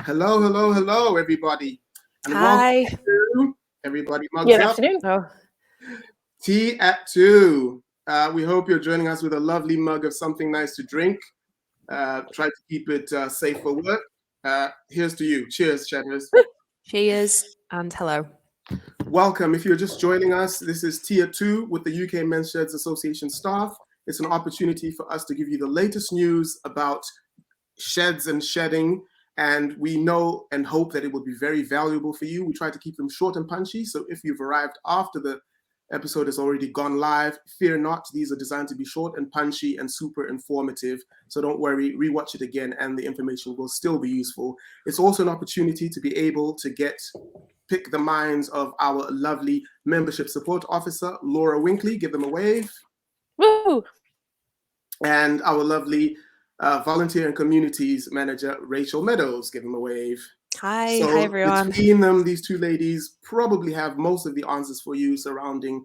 Hello, hello, hello, everybody. And welcome Hi. to Everybody Mugs Good Up, afternoon. Oh, Tea at 2. We hope you're joining us with a lovely mug of something nice to drink. Try to keep it safe for work. Here's to you. Cheers, Shatters. cheers and hello. Welcome. If you're just joining us, this is Tea at 2 with the UK Men's Sheds Association staff. It's an opportunity for us to give you the latest news about sheds and shedding, and we know and hope that it will be very valuable for you. We try to keep them short and punchy, so if you've arrived after the episode has already gone live, fear not. These are designed to be short and punchy and super informative, so don't worry, rewatch it again and the information will still be useful. It's also an opportunity to be able to pick the minds of our lovely membership support officer, Laura Winkley. Give them a wave. Woo! And our lovely volunteer and communities manager, Rachel Meadows. Give them a wave. Hi, So hi everyone. between them, these two ladies probably have most of the answers for you surrounding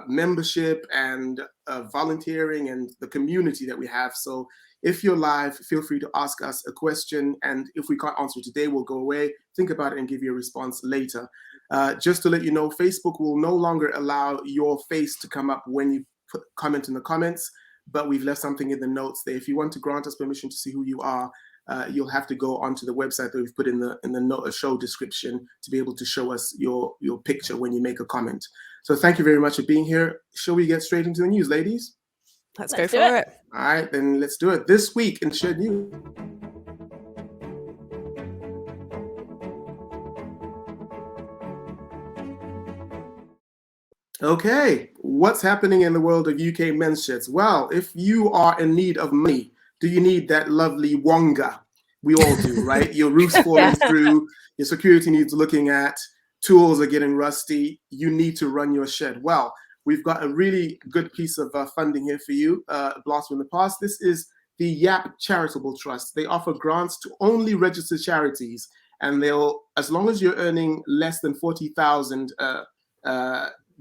membership and volunteering and the community that we have. So if you're live, feel free to ask us a question. And if we can't answer today, we'll go away, think about it and give you a response later. Just to let you know, Facebook will no longer allow your face to come up when you comment in the comments, but we've left something in the notes there. If you want to grant us permission to see who you are, you'll have to go onto the website that we've put in the show description to be able to show us your picture when you make a comment. So thank you very much for being here. Shall we get straight into the news, ladies? Let's Let's go do for it. All right, then let's do it. This week in Shed News. Okay, what's happening in the world of UK men's sheds? Well, if you are in need of money, do you need that lovely wonga? We all do, right? Your roof's falling through, your security needs looking at, tools are getting rusty, you need to run your shed. Well, we've got a really good piece of funding here for you, blast from the past. This is the YAP Charitable Trust. They offer grants to only registered charities, and they'll, as long as you're earning less than 40,000,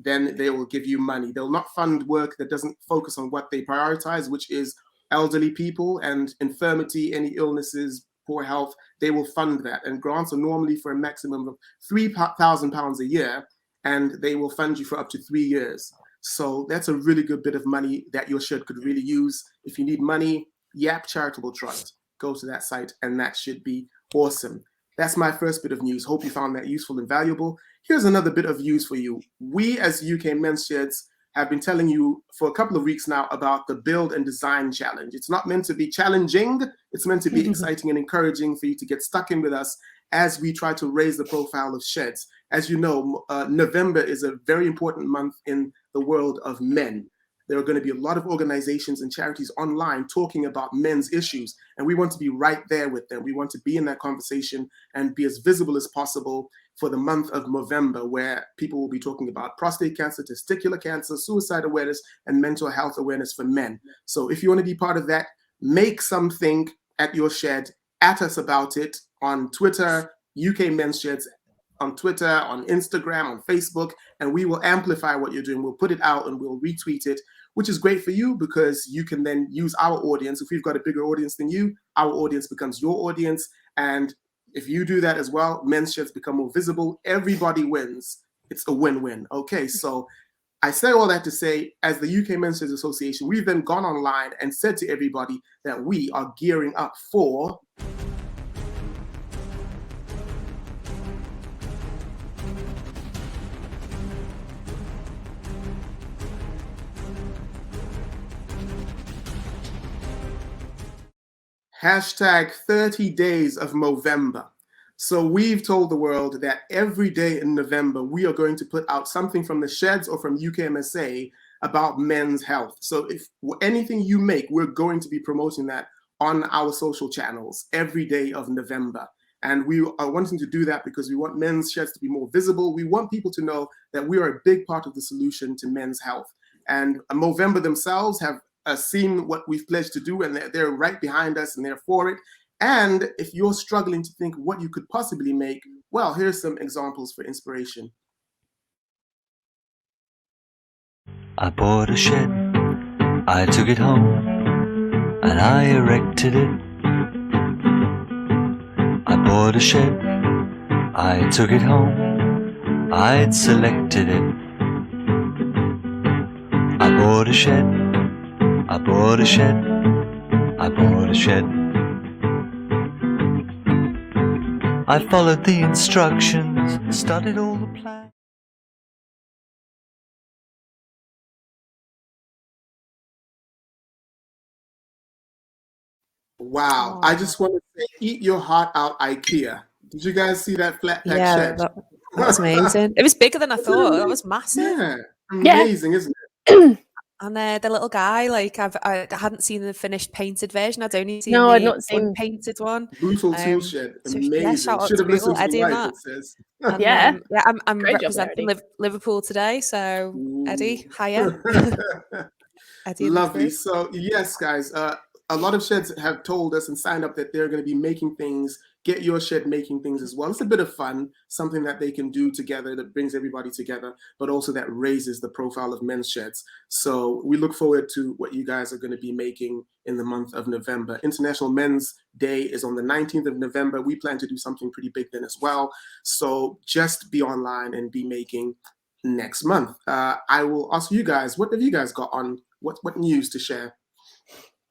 then they will give you money. They'll not fund work that doesn't focus on what they prioritize, which is elderly people and infirmity, any illnesses, poor health. They will fund that. And grants are normally for a maximum of £3,000 a year, and they will fund you for up to 3 years. So that's a really good bit of money that your shed could really use. If you need money, YAP Charitable Trust. Go to that site, and that should be awesome. That's my first bit of news. Hope you found that useful and valuable. Here's another bit of news for you. We as UK Men's Sheds have been telling you for a couple of weeks now about the Build and Design Challenge. It's not meant to be challenging. It's meant to be exciting and encouraging for you to get stuck in with us as we try to raise the profile of sheds. As you know, November is a very important month in the world of men. There are going to be a lot of organizations and charities online talking about men's issues, and we want to be right there with them. We want to be in that conversation and be as visible as possible for the month of November, where people will be talking about prostate cancer, testicular cancer, suicide awareness, and mental health awareness for men. So if you want to be part of that, make something at your shed, at us about it on Twitter, UK Men's Sheds, on Twitter, on Instagram, on Facebook, and we will amplify what you're doing. We'll put it out and we'll retweet it, which is great for you because you can then use our audience. If we've got a bigger audience than you, our audience becomes your audience. And if you do that as well, men's sheds become more visible. Everybody wins. It's a win-win. Okay, so I say all that to say, as the UK Men's Sheds Association, we've then gone online and said to everybody that we are gearing up for hashtag 30 days of Movember. So we've told the world that every day in November, we are going to put out something from the sheds or from UKMSA about men's health. So if anything you make, we're going to be promoting that on our social channels every day of November. And we are wanting to do that because we want men's sheds to be more visible. We want people to know that we are a big part of the solution to men's health. And Movember themselves have seen what we've pledged to do, and they're right behind us and they're for it. And if you're struggling to think what you could possibly make, well, here's some examples for inspiration. I bought a shed, I took it home, and I erected it. I bought a shed, I took it home, I'd selected it. I bought a shed, I bought a shed, I bought a shed. I followed the instructions, studied all the plans. Wow. I just want to say, eat your heart out, IKEA. Did you guys see that flat pack Yeah, shed? that was amazing. It was bigger than I thought. That was massive. Yeah. Amazing, isn't it? And the little guy, like I hadn't seen the finished painted version. I'd only seen No, I'd the not seen. unpainted one. Brutal tool shed. So Amazing. yeah, shout out Should to have listened Google, to Eddie, and wife, that. it says. And, Yeah. I'm Great job there, representing Liverpool today. So Eddie, hiya. Eddie in the Lovely. crew. So yes, guys, a lot of sheds have told us and signed up that they're going to be making things. Get your shed making things as well. It's a bit of fun, something that they can do together that brings everybody together, but also that raises the profile of men's sheds. So we look forward to what you guys are going to be making in the month of November. International Men's Day is on the 19th of November. We plan to do something pretty big then as well. So just be online and be making next month. I will ask you guys, what have you guys got on? What news to share?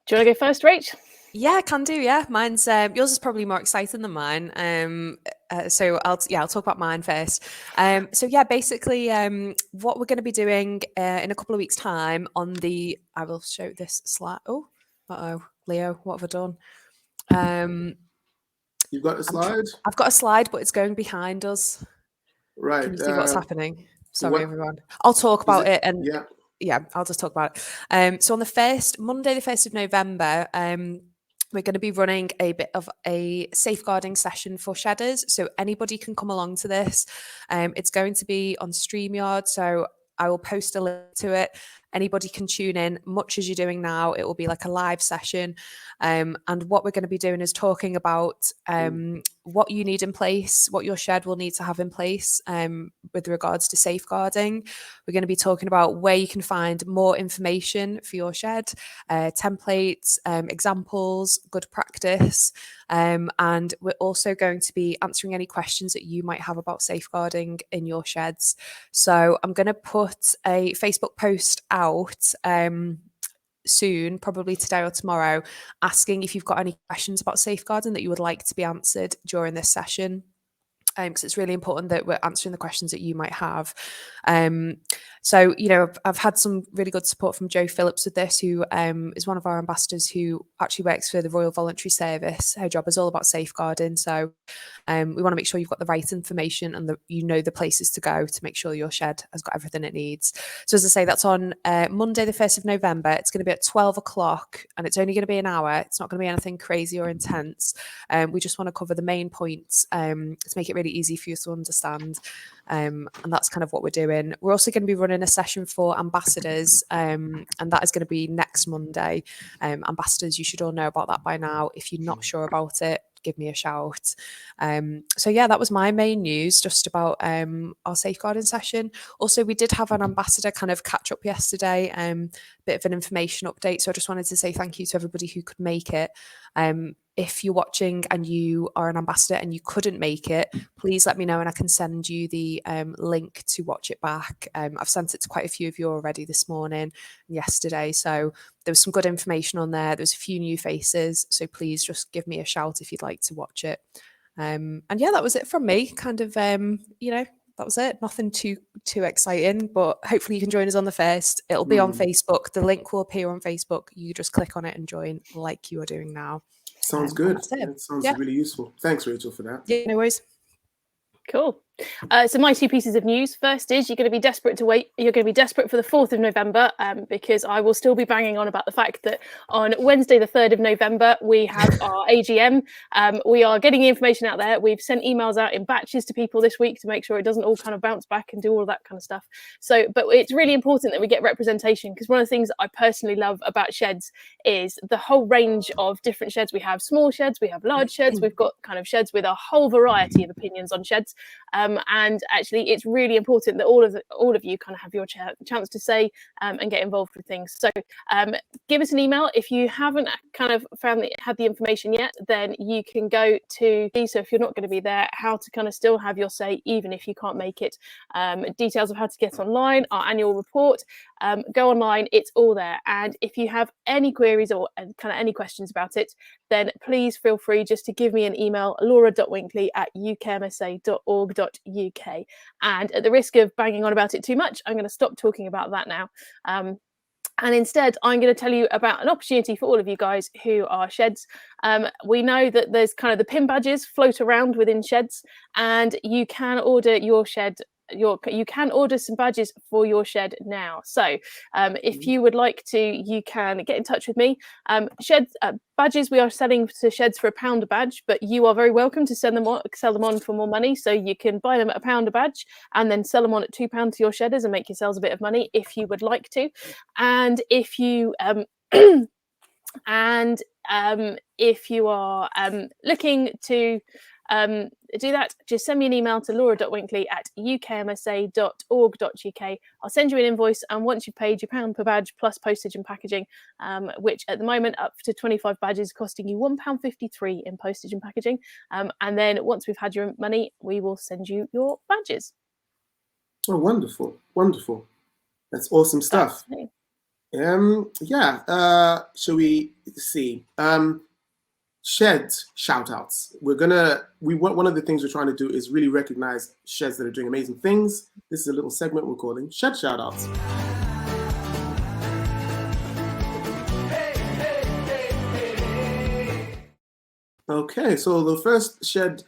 Do you want to go first, Rach? Yeah, I can do. Yeah, mine's yours is probably more exciting than mine. So I'll talk about mine first. So yeah, basically, what we're going to be doing in a couple of weeks' time I will show this slide. Oh, Leo, what have I done? You've got the slide, I've got a slide, but it's going behind us. right? Can you see what's happening? Sorry, what- everyone. I'll talk about it, and Yeah. I'll just talk about it. So on Monday, the 1st of November, we're going to be running a bit of a safeguarding session for shedders. So anybody can come along to this. It's going to be on StreamYard. So I will post a link to it. Anybody can tune in, much as you're doing now. It will be like a live session. And what we're going to be doing is talking about what you need in place, what your shed will need to have in place with regards to safeguarding. We're going to be talking about where you can find more information for your shed, templates, examples, good practice. And we're also going to be answering any questions that you might have about safeguarding in your sheds. So I'm going to put a Facebook post out soon, probably today or tomorrow, asking if you've got any questions about safeguarding that you would like to be answered during this session. Because it's really important that we're answering the questions that you might have. So, I've had some really good support from Jo Phillips with this, who is one of our ambassadors who actually works for the Royal Voluntary Service. Her job is all about safeguarding. So we want to make sure you've got the right information and the places to go to make sure your shed has got everything it needs. So as I say, that's on Monday, the 1st of November. It's going to be at 12 o'clock and it's only going to be an hour. It's not going to be anything crazy or intense. We just want to cover the main points to make it really easy for you to understand. And that's kind of what we're doing. We're also going to be running a session for ambassadors, and that is going to be next Monday. Ambassadors, you should all know about that by now. If you're not sure about it, give me a shout. So yeah, that was my main news, just about our safeguarding session. Also, we did have an ambassador kind of catch up yesterday, bit of an information update. So I just wanted to say thank you to everybody who could make it. If you're watching and you are an ambassador and you couldn't make it, please let me know and I can send you the link to watch it back. I've sent it to quite a few of you already this morning and yesterday. So there was some good information on there. There's a few new faces. So please just give me a shout if you'd like to watch it. And yeah, that was it from me. Kind of, that was it. Nothing too exciting, but hopefully you can join us on the 1st. It'll be on Facebook. The link will appear on Facebook. You just click on it and join like you are doing now. Sounds good. That sounds really useful. Thanks, Rachel, for that. Yeah, no worries. Cool. So my two pieces of news. First is you're going to be desperate to wait. You're going to be desperate for the 4th of November because I will still be banging on about the fact that on Wednesday, the 3rd of November, we have our AGM. We are getting the information out there. We've sent emails out in batches to people this week to make sure it doesn't all kind of bounce back and do all of that kind of stuff. So, but it's really important that we get representation because one of the things that I personally love about sheds is the whole range of different sheds. We have small sheds, we have large sheds, we've got kind of sheds with a whole variety of opinions on sheds. And actually, it's really important that all of you kind of have your chance to say and get involved with things. So give us an email if you haven't kind of had the information yet. Then you can go to so if you're not going to be there, how to kind of still have your say even if you can't make it. Details of how to get online, our annual report. Go online, it's all there. And if you have any queries or kind of any questions about it, then please feel free just to give me an email, laura.winkley@ukmsa.org.uk. And at the risk of banging on about it too much, I'm going to stop talking about that now. And instead, I'm going to tell you about an opportunity for all of you guys who are sheds. We know that there's kind of the pin badges float around within sheds, and you can order your shed. You can order some badges for your shed now. So if you would like to, you can get in touch with me. Sheds badges we are selling to sheds for £1 a badge, but you are very welcome to sell them on for more money. So you can buy them at £1 a badge and then sell them on at £2 to your shedders and make yourselves a bit of money if you would like to. And if you if you are looking to do that, just send me an email to laura.winkley@ukmsa.org.uk. I'll send you an invoice, and once you've paid your £1 per badge plus postage and packaging, which at the moment up to 25 badges costing you £1.53 in postage and packaging, and then once we've had your money, we will send you your badges. Oh, wonderful, wonderful. That's awesome stuff. Shall we see? Sheds shout outs. One of the things we're trying to do is really recognize sheds that are doing amazing things. This is a little segment we're calling Shed Shout Outs. Okay, so the first sheds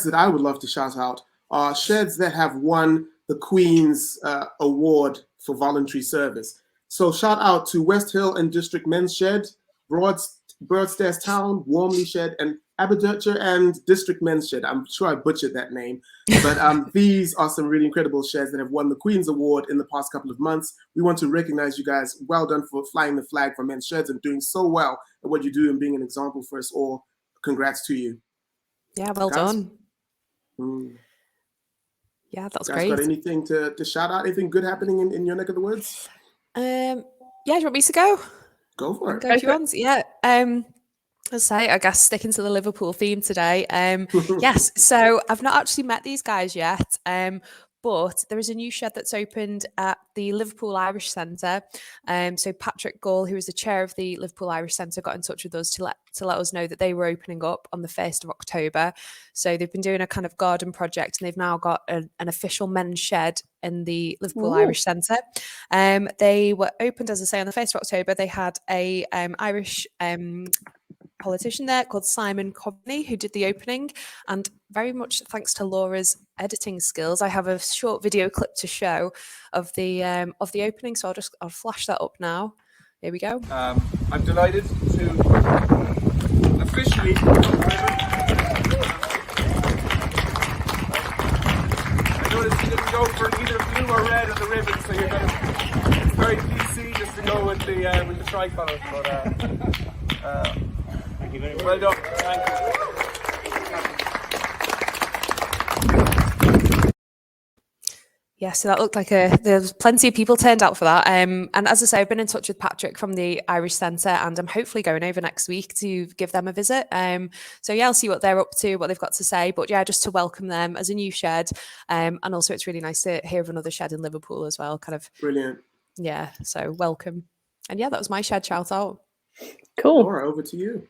that I would love to shout out are sheds that have won the Queen's Award for voluntary service. So shout out to West Hill and District Men's Shed, Broadstairs Town, Warmley Shed, and Aberdeenshire and District Men's Shed. I'm sure I butchered that name, but these are some really incredible sheds that have won the Queen's Award in the past couple of months. We want to recognize you guys. Well done for flying the flag for men's sheds and doing so well at what you do and being an example for us all. Congrats to you. Yeah, well done. Yeah, that's great. Got anything to shout out? Anything good happening in your neck of the woods? Yeah, do you want me to go? Go for it. Go if you want. Yeah. As I say, I guess sticking to the Liverpool theme today. Yes. So I've not actually met these guys yet. But there is a new shed that's opened at the Liverpool Irish Centre. So Patrick Gall, who is the chair of the Liverpool Irish Centre, got in touch with us to let us know that they were opening up on the 1st of October. So they've been doing a kind of garden project, and they've now got an official men's shed in the Liverpool Irish Centre. They were opened, as I say, on the 1st of October. They had a Irish politician there called Simon Coveney who did the opening, and very much thanks to Laura's editing skills, I have a short video clip to show of the opening, so I'll flash that up now. Here we go. I'm delighted to officially I noticed you didn't go for either blue or red on the ribbon, so you're gonna it's very PC just to go with the tricolour, but thank you very much. Well done. Thank you. Yeah, so that looked like there's plenty of people turned out for that. And as I say, I've been in touch with Patrick from the Irish Centre, and I'm hopefully going over next week to give them a visit. So yeah, I'll see what they're up to, what they've got to say. But yeah, just to welcome them as a new shed. And also it's really nice to hear of another shed in Liverpool as well. Kind of brilliant. Yeah, so welcome. And yeah, that was my shed shout out. Cool. Laura, over to you.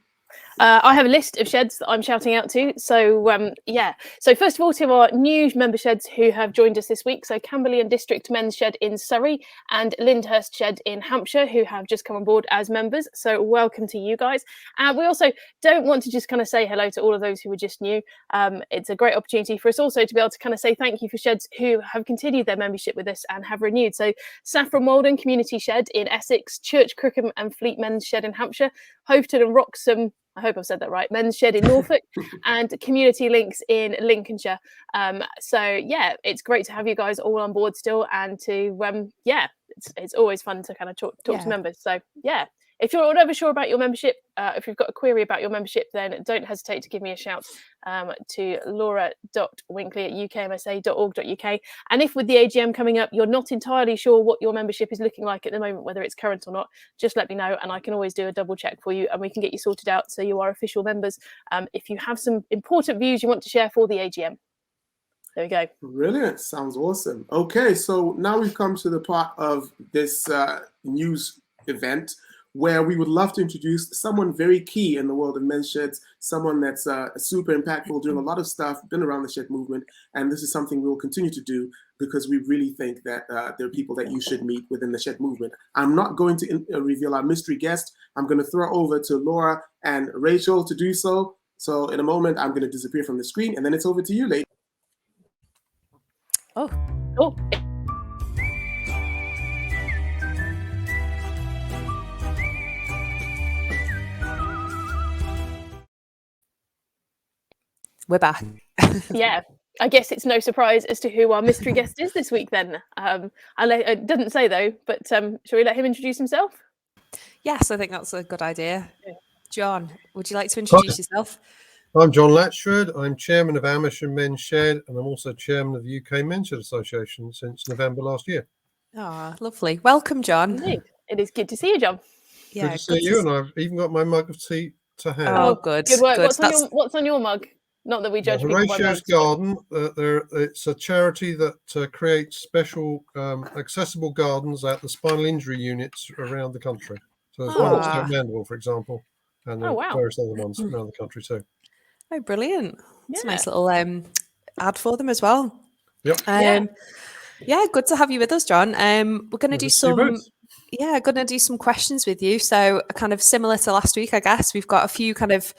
I have a list of sheds that I'm shouting out to. So yeah. So first of all, to our new member sheds who have joined us this week. So Camberley District Men's Shed in Surrey and Lyndhurst Shed in Hampshire, who have just come on board as members. So welcome to you guys. We also don't want to just kind of say hello to all of those who were just new. It's a great opportunity for us also to be able to kind of say thank you for sheds who have continued their membership with us and have renewed. So Saffron Walden Community Shed in Essex, Church Crookham and Fleet Men's Shed in Hampshire, Hoveton and Wroxham, I hope I've said that right, Men's Shed in Norfolk, and Community Links in Lincolnshire. So yeah, it's great to have you guys all on board still, and to yeah, it's always fun to kind of talk to members. So yeah, if you're never sure about your membership, if you've got a query about your membership, then don't hesitate to give me a shout to laura.winkley@ukmsa.org.uk. And if with the AGM coming up, you're not entirely sure what your membership is looking like at the moment, whether it's current or not, just let me know and I can always do a double check for you and we can get you sorted out so you are official members if you have some important views you want to share for the AGM. There we go. Brilliant. Sounds awesome. Okay, so now we've come to the part of this news event where we would love to introduce someone very key in the world of men's sheds, someone that's super impactful, doing a lot of stuff, been around the shed movement, and this is something we will continue to do because we really think that there are people that you should meet within the shed movement. I'm not going to reveal our mystery guest. I'm going to throw over to Laura and Rachel to do so. So in a moment, I'm going to disappear from the screen, and then it's over to you, ladies. Oh, Oh, we're back. yeah. I guess it's no surprise as to who our mystery guest is this week then. It doesn't say though, but shall we let him introduce himself? Yes, I think that's a good idea. Yeah. John, would you like to introduce yourself? I'm John Latchford. I'm chairman of Amersham Men's Shed, and I'm also chairman of the UK Men's Shed Association since November last year. Ah, lovely. Welcome, John. Indeed. It is good to see you, John. Yeah, Good to see you, and I've even got my mug of tea to hand. Oh, good. Good work. Good. What's on your mug? Not that we judge people by Horatio's mugs. Garden. It's a charity that creates special accessible gardens at the spinal injury units around the country. So there's one at Stoke Mandeville, for example, and there are various other ones around the country too. Oh, brilliant. It's a Yeah. nice little ad for them as well. Yep. Yeah, good to have you with us, John. We're going to do Good to see you some... both. Yeah, going to do some questions with you. So kind of similar to last week, I guess. We've got a few kind of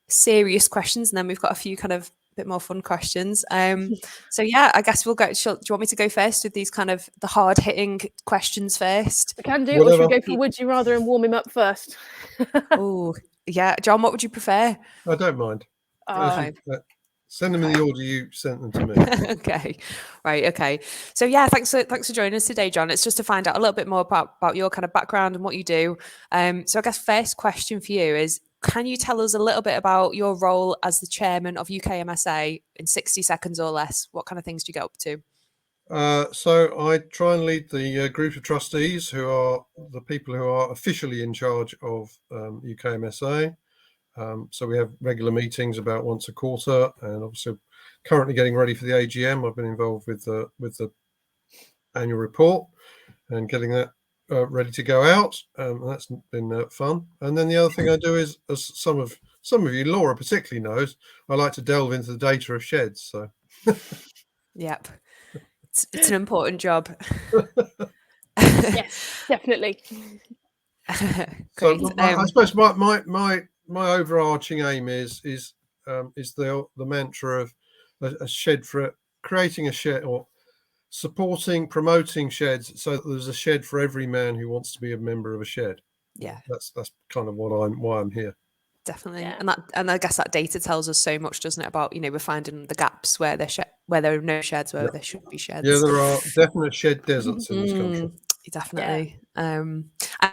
serious questions and then we've got a few kind of bit more fun questions. So yeah, I guess we'll go. Do you want me to go first with these kind of the hard hitting questions first? We can do, or should we go for would you rather and warm him up first? Oh, yeah. John, what would you prefer? I don't mind. Okay. Send them in the order you sent them to me. Okay. Right. Okay. So yeah, thanks for joining us today, John. It's just to find out a little bit more about your kind of background and what you do. So I guess first question for you is, can you tell us a little bit about your role as the chairman of UKMSA in 60 seconds or less? What kind of things do you get up to? So I try and lead the group of trustees who are the people who are officially in charge of UKMSA. So we have regular meetings about once a quarter, and obviously currently getting ready for the AGM. I've been involved with the annual report and getting that ready to go out. And that's been fun. And then the other thing I do is, as some of you, Laura particularly knows, I like to delve into the data of sheds. So Yep, it's an important job. Yes, definitely. Great. So I suppose my overarching aim is the mantra of a shed for creating a shed or supporting, promoting sheds, so that there's a shed for every man who wants to be a member of a shed. Yeah, that's kind of why I'm here. Definitely. Yeah. And I guess that data tells us so much, doesn't it, about, we're finding the gaps where there are no sheds, where there should be sheds. Yeah, there are definite shed deserts in this country. Definitely. Yeah.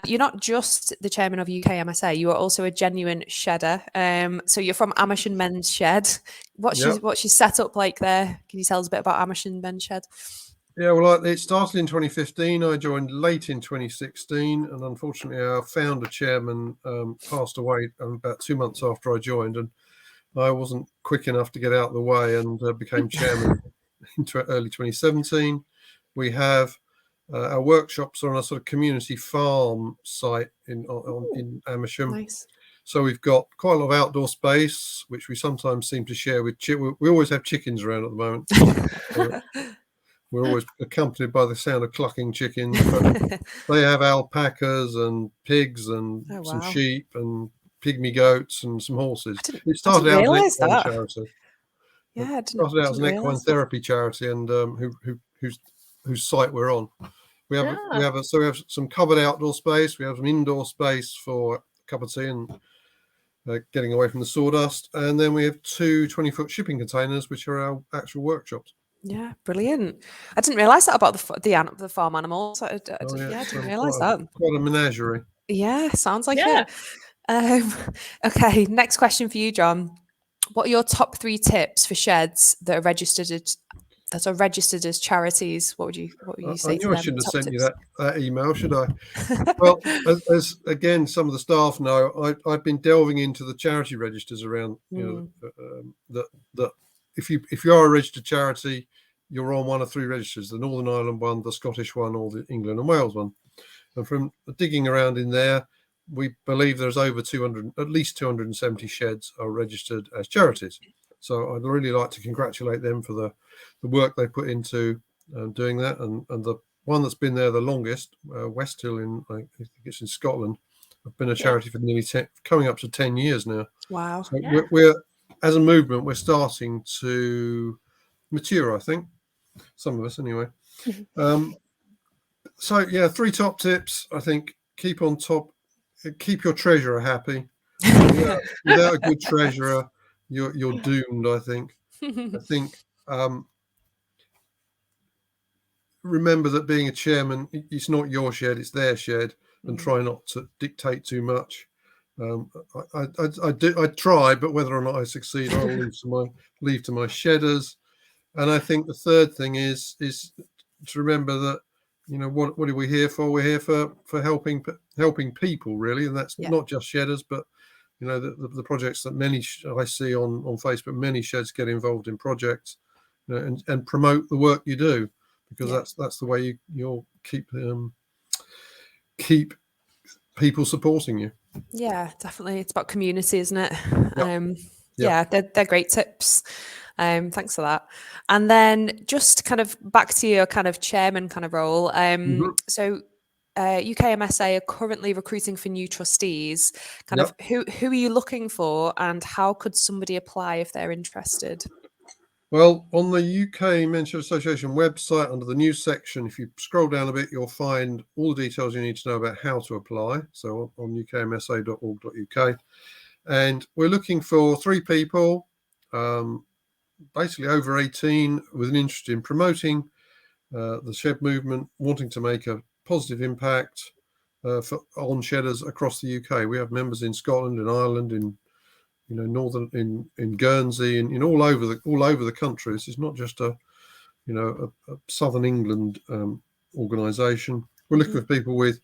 You're not just the chairman of UKMSA, you are also a genuine shedder. So you're from Amersham Men's Shed. What's your setup like there? Can you tell us a bit about Amersham Men's Shed? Yeah, well, it started in 2015. I joined late in 2016, and unfortunately our founder chairman passed away about 2 months after I joined, and I wasn't quick enough to get out of the way and became chairman in early 2017. We have our workshops are on a sort of community farm site in Amersham. Nice. So we've got quite a lot of outdoor space, which we sometimes seem to share with we always have chickens around at the moment. We're always accompanied by the sound of clucking chickens. But they have alpacas and pigs and some sheep and pygmy goats and some horses. It started out as an equine charity. Yeah, it started out as an equine therapy charity, and whose site we're on. We have some covered outdoor space. We have some indoor space for a cup of tea and getting away from the sawdust. And then we have 2 20-foot shipping containers, which are our actual workshops. Yeah, brilliant. I didn't realise that about the farm animals. I didn't realise that. Quite a menagerie. Yeah, sounds like Yeah. it. Okay, next question for you, John. What are your top 3 tips for sheds that are registered as charities? What would you I say to knew I them? shouldn't have Top sent you tips. that email, should I? Well, as again, some of the staff know, I've been delving into the charity registers around. That if you are a registered charity, you're on one of 3 registers: the Northern Ireland one, the Scottish one, or the England and Wales one. And from digging around in there, we believe there's over 200, at least 270 sheds are registered as charities. So I'd really like to congratulate them for the work they put into doing that. And the one that's been there the longest, Westhill I think it's in Scotland, have been a charity for nearly coming up to 10 years now. Wow. So we're as a movement, we're starting to mature, I think, some of us anyway. So yeah, 3 top tips. I think keep on top, keep your treasurer happy. Without a good treasurer, you're doomed. I think. Remember that being a chairman, it's not your shed, it's their shed, and try not to dictate too much. I try, but whether or not I succeed, I'll leave to my shedders. And I think the third thing is to remember that, what are we here for? We're here for helping people, really, and that's not just shedders, but the projects that many I see on Facebook, many sheds get involved in projects, and promote the work you do, because that's the way you'll keep people supporting you. Yeah, definitely. It's about community, isn't it? Yep. Yeah, they're great tips. Thanks for that. And then just kind of back to your kind of chairman kind of role. So UKMSA are currently recruiting for new trustees. Kind of who are you looking for, and how could somebody apply if they're interested? Well, on the UK Men's Shed Association website, under the news section, if you scroll down a bit, you'll find all the details you need to know about how to apply. So on ukmsa.org.uk. And we're looking for 3 people, basically over 18, with an interest in promoting the shed movement, wanting to make a positive impact on shedders across the UK. We have members in Scotland, in Ireland, in northern, in Guernsey, and in all over the country. This is not just a Southern England organisation. We're looking for people with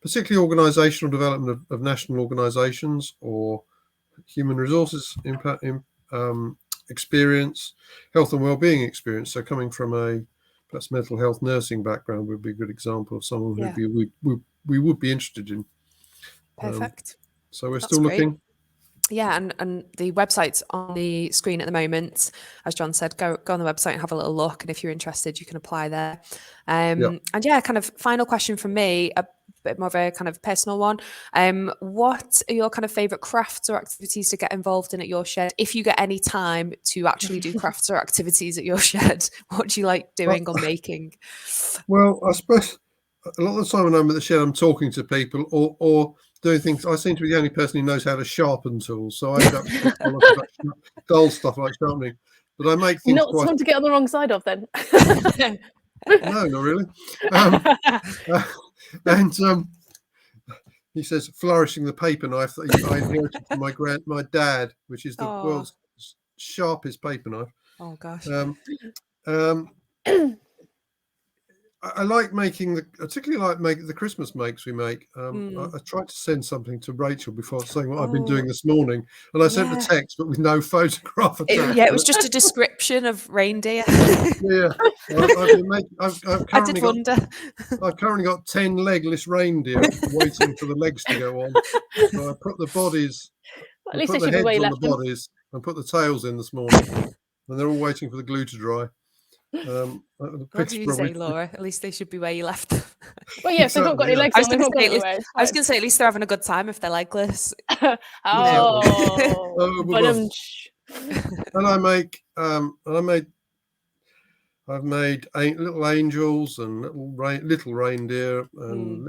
particularly organisational development of national organisations or human resources impact experience, health and wellbeing experience. So coming from a perhaps mental health nursing background would be a good example of someone who we would be interested in. Perfect. So we're still looking. Yeah, and the website's on the screen at the moment. As John said, go on the website and have a little look, and if you're interested, you can apply there. And yeah, kind of final question from me, a bit more of a kind of personal one. What are your kind of favourite crafts or activities to get involved in at your shed? If you get any time to actually do crafts or activities at your shed, what do you like doing or making? Well, I suppose a lot of the time when I'm at the shed, I'm talking to people or doing things. I seem to be the only person who knows how to sharpen tools, so I end up with dull stuff like sharpening. But I make things not someone to get on the wrong side of, then. No, not really. And he says, flourishing the paper knife that I inherited from my dad, which is the world's sharpest paper knife. Oh gosh. I like particularly like making the Christmas makes we make. I tried to send something to Rachel before saying what I've been doing this morning, and I sent a text, but with no photograph attached. It was just a description of reindeer. Yeah, I did wonder. I've currently got 10 legless reindeer waiting for the legs to go on. So I put the bodies, at least put they the should be heads way on left. the bodies, and put the tails in this morning, and they're all waiting for the glue to dry. What do you say, Laura? At least they should be where you left them. Well, yeah, if they've not got any legs on, they've not got anywhere. I was going to say, at least they're having a good time if they're legless. And I've made little angels and little reindeer and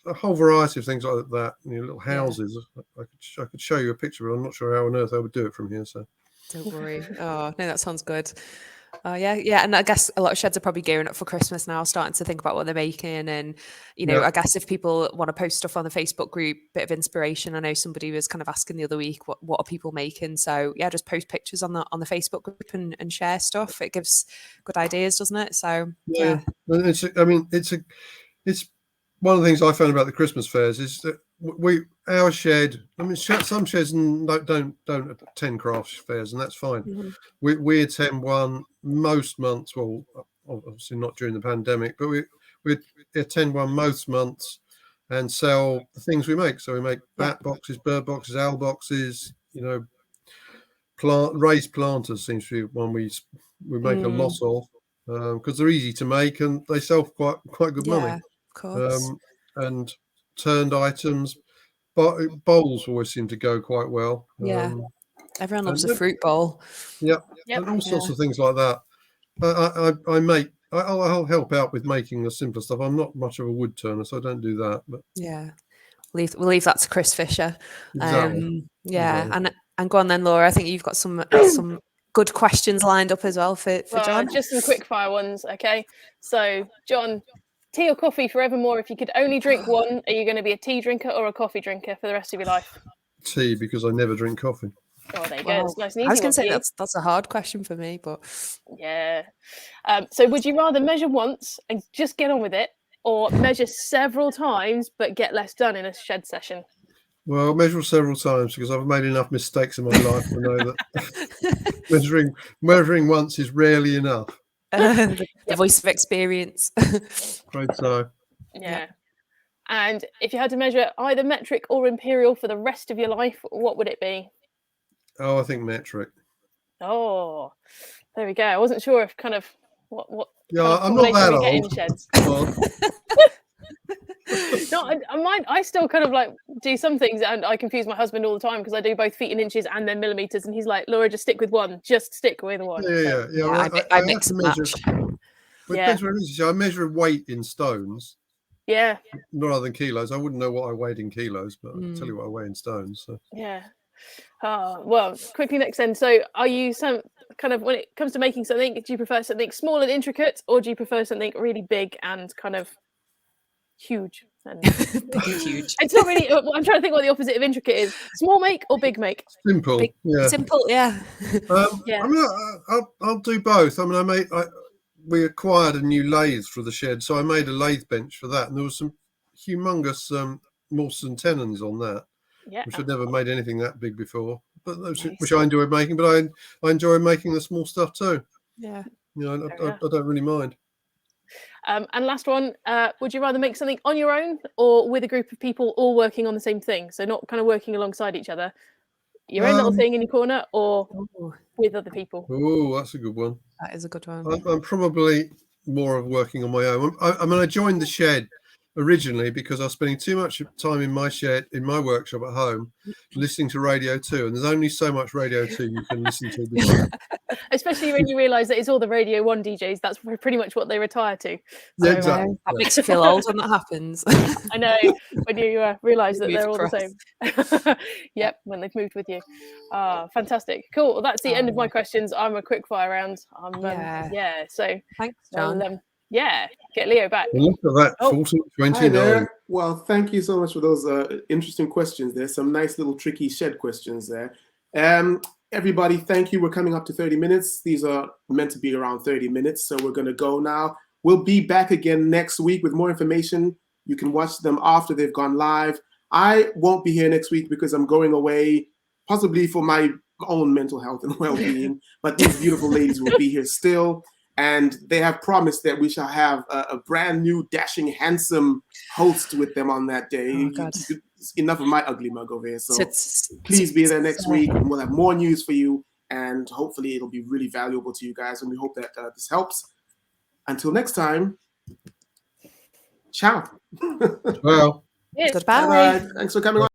a whole variety of things like that. Little houses. I could show you a picture, but I'm not sure how on earth I would do it from here. So don't worry. Oh no, that sounds good. Oh yeah, and I guess a lot of sheds are probably gearing up for Christmas now, starting to think about what they're making, and Yeah. I guess if people want to post stuff on the Facebook group, bit of inspiration. I know somebody was kind of asking the other week, what are people making? So yeah, just post pictures on the Facebook group and share stuff. It gives good ideas, doesn't it? So yeah. And it's one of the things I found about the Christmas fairs is that our shed. I mean, some sheds don't attend craft fairs, and that's fine. Mhm. We attend one most months. Well, obviously not during the pandemic, but we attend one most months and sell the things we make. So we make bat boxes, bird boxes, owl boxes. Raised planters seems to be one we make a lot of because they're easy to make and they sell for quite good money. Of course. And turned items, but bowls always seem to go quite well. Yeah. Everyone loves a fruit bowl. Yep. And all sorts of things like that. I'll help out with making the simpler stuff. I'm not much of a wood turner, so I don't do that. But yeah, we'll leave that to Chris Fisher. Exactly. And go on then, Laura. I think you've got some good questions lined up as well for John. Just some quick fire ones, okay? So, John, tea or coffee forevermore? If you could only drink one, are you going to be a tea drinker or a coffee drinker for the rest of your life? Tea, because I never drink coffee. Oh, there you go. It's nice and easy. I was going to say that's a hard question for me, but yeah. So, would you rather measure once and just get on with it, or measure several times but get less done in a shed session? Well, measure several times because I've made enough mistakes in my life to know that measuring once is rarely enough. The voice of experience. Afraid so. Yeah. And if you had to measure either metric or imperial for the rest of your life, what would it be? Oh, I think metric. Oh, there we go. I wasn't sure if kind of what. Yeah, kind of I'm not that combination we get in old. sheds. Well, No, I still kind of like do some things, and I confuse my husband all the time because I do both feet and inches and then millimeters, and he's like, "Laura, just stick with one. Just stick with one." yeah. I mix and match. It depends where it is. I measure weight in stones. Yeah. Rather than kilos. I wouldn't know what I weighed in kilos, but I can tell you what I weigh in stones. So. Yeah. Well, quickly next then. So, are you some kind of, when it comes to making something, do you prefer something small and intricate, or do you prefer something really big and kind of huge? And huge. It's not really. I'm trying to think what the opposite of intricate is. Small make or big make? Simple. Simple. Yeah. Yeah. I mean, I'll do both. I mean, we acquired a new lathe for the shed, so I made a lathe bench for that, and there was some humongous Mawson tenons on that. Yeah. Which I'd never made anything that big before, but those, which I enjoy making. But I enjoy making the small stuff too. Yeah. I don't really mind. And last one, would you rather make something on your own or with a group of people all working on the same thing? So not kind of working alongside each other, your own little thing in your corner, or with other people? Oh, that's a good one. That is a good one. I'm probably more of working on my own. I mean, I joined the shed originally because I was spending too much time in my shed, in my workshop at home, listening to Radio 2, and there's only so much Radio 2 you can listen to. Especially when you realise that it's all the Radio 1 DJs. That's pretty much what they retire to. So, Yeah, exactly. That makes you feel old when that happens. I know, when you realise that they're all the same. Yep, when they've moved with you. Fantastic. Cool. Well, that's the end of my questions. I'm a quick fire round. So thanks, John. Get Leo back. Look at that, 1429. Well, thank you so much for those interesting questions. There's some nice little tricky shed questions there. Everybody, thank you. We're coming up to 30 minutes. These are meant to be around 30 minutes, so we're going to go now. We'll be back again next week with more information. You can watch them after they've gone live. I won't be here next week because I'm going away, possibly for my own mental health and well-being, but these beautiful ladies will be here still. And they have promised that we shall have a brand new, dashing, handsome host with them on that day. Oh, God. Enough of my ugly mug over here. So please be there next week. And we'll have more news for you. And hopefully it'll be really valuable to you guys. And we hope that this helps. Until next time, ciao. Well. Yes. Goodbye. Bye-bye. Thanks for coming on.